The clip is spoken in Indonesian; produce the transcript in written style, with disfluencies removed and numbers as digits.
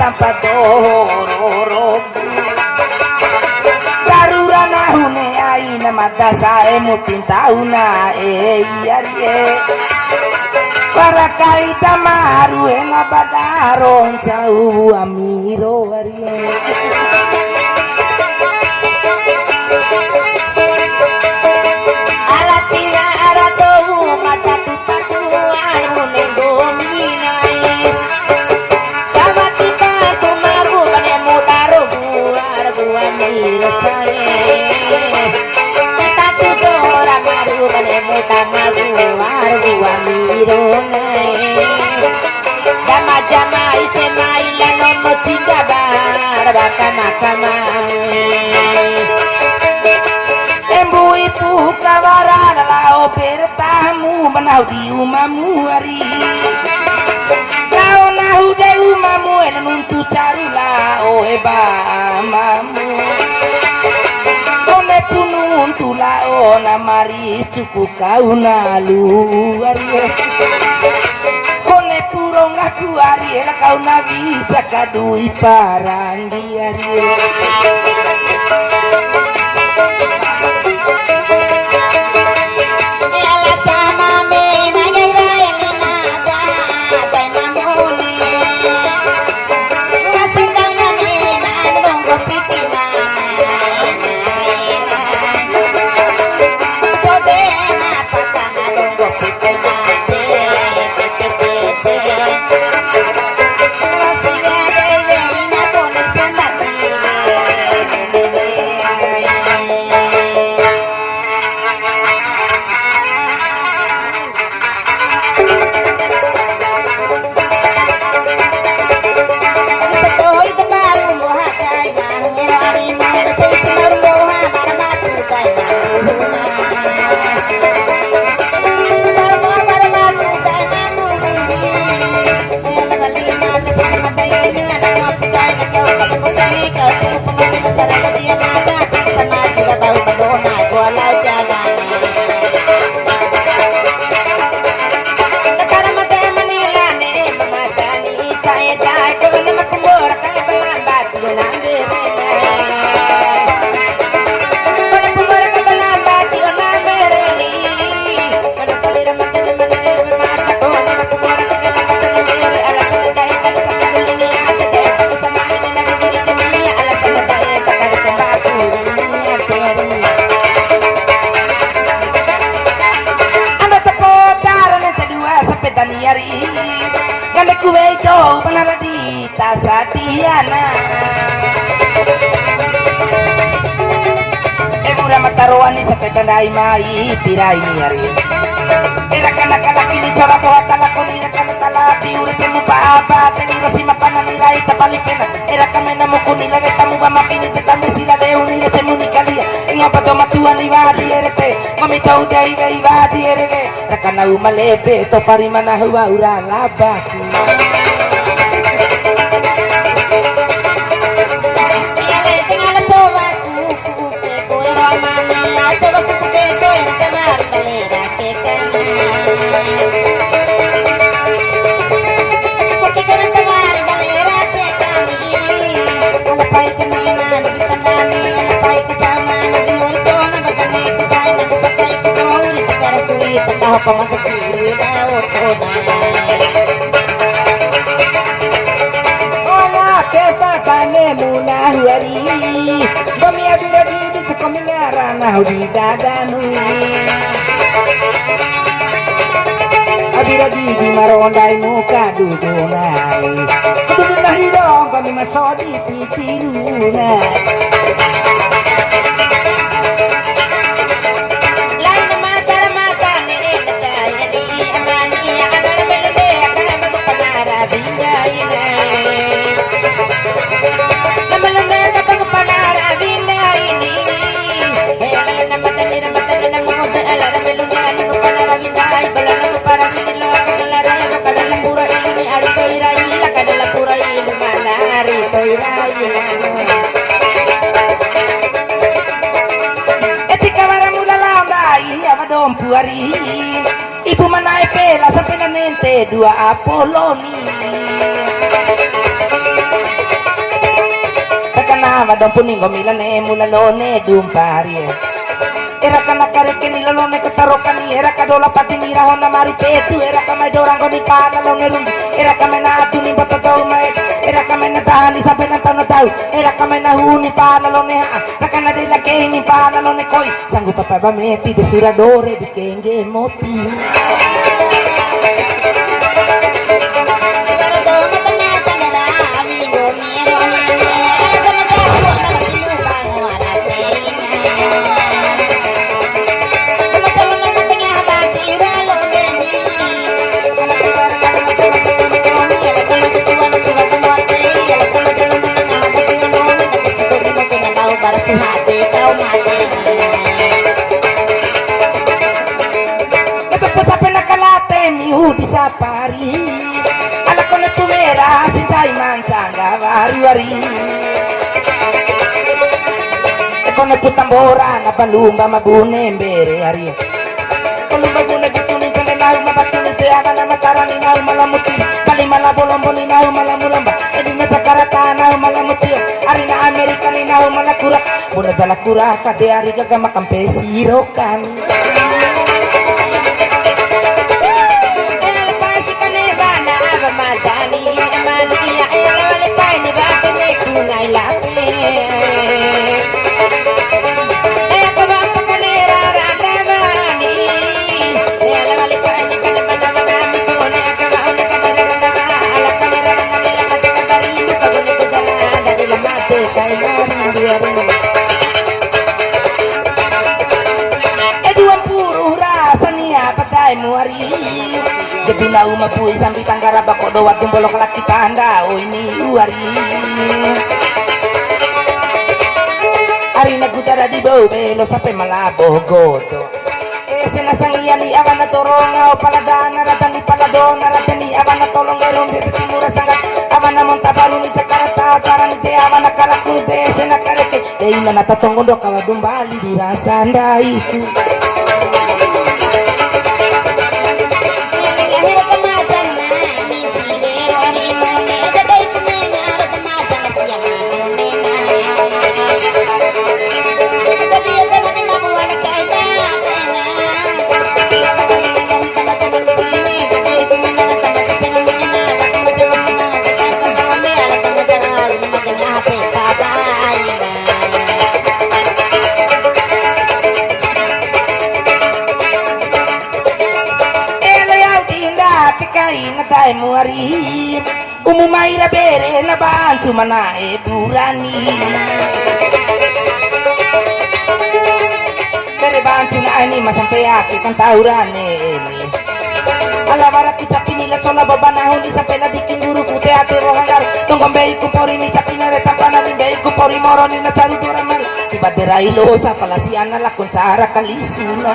tanpa dororo darurana hune aina madasae mutin tauna iyarie para kaita maru enga badaron jauh amiro warie alatiwa arato mata tupatu arune gominai kamati patu maru bane mudaro argu amiro sae tatu dora maru bane mudamaru argu amiro Jama jama ise maila nono cinga bar bakama kama Embu ibu kawaran lao bertamu menau di umamu hari Lao nahu de umamu enuntu carula eba mamu One punun tula ona mari cukup kau naluar Purong aku Ariel kau nabi jakadui parang di Ariel Ela sama me nagira naga tai mamuni Wasindang nani nanonggo piti mana Podena patana nonggo piti mate Satiana Ebura mataroani sa petandai mai pirai niari Era kana kala kini cara buat kala koni era kana kala biure cemu apa teliro sima pana nirai tapalipena era kamena mukuni lave tamu ba mapini tetame sila leu ni cemu nikalia ngapa to matua ni wadi erete ngami tau dai bei wadi erebe rakana umalebe to parimana huwa ura labaku coba kuke koy kamar balera ke kana kuke kana kamar balera ke kani ala pai kamina kita nani ala pai kacama di hor chona badane kukai na kukai kuori takar kui takah pamagati na otona ola ke patane munahwari gomi abiradi Rana di dadanui Abiradi di marondai muka dudunai Dudunai hidong kami masodi pitirunai Lain mata ni negaya di amani Agar melode akan mengupanara bindaina Melode akan mengupanara bindaini Etika waramula lambai dompuari ibu manai pela sampai nanente dua Apoloni madon puning gomilane mulalone dumpari era kana kareke nilalone ketarokani era kadola patinira hona mari petu era kamay dorango ni panalone rum era kamay na atuni batataw may era kamay na tahani sampai na tahu era kamay na huni panalone ha nakana de la keni panalone koi sanggup papa meti de suradore di kenge moti di safari ala kono tumera sinjai mancanga wari-wari kono putambora na balumba mabune mbere hari kono babune gituni tele nau mabatuni te agana matarani nau malamuti bali malabolombo ni nau malamulamba edina jakarta nau malamuti arina amerika ni nau malakura buna dalakura kade ari gaga makampe sirokan madani amani ya ela wale pai ni bate ne kunai lape ko ba pakalera radavani ela wale pai ni kana bana bana mi kone ka ba ne ka dara bana ala kalera bana ela mate ka dari lu ka bone ko dara dari la mate kai mari diari eduan puru rasania patai muari geduna umapui sampai tanggara bako doa tumbolo kelaki tanda oh ini uari hari nagutara di bau belo sampai malabo godo senasangian ni abana toronga o paladana radani paladona radani abana tolong gerong di timur sangat abana montabalu ni Jakarta barang de abana karaku de senakareke de ina tatongondo kawadum bali dirasa ndaiku muari umumaira bere na bantu mana edurani bere bantu na ani masampai aki kan taurane ini ala baraki capini la chola babana huni sampai na dikin guru kute ate rohangar tonggombe iku pori ni capina re tampana ni be iku pori moro ni na caru dura mari tiba derai lo sa palasiana la concara kalisuna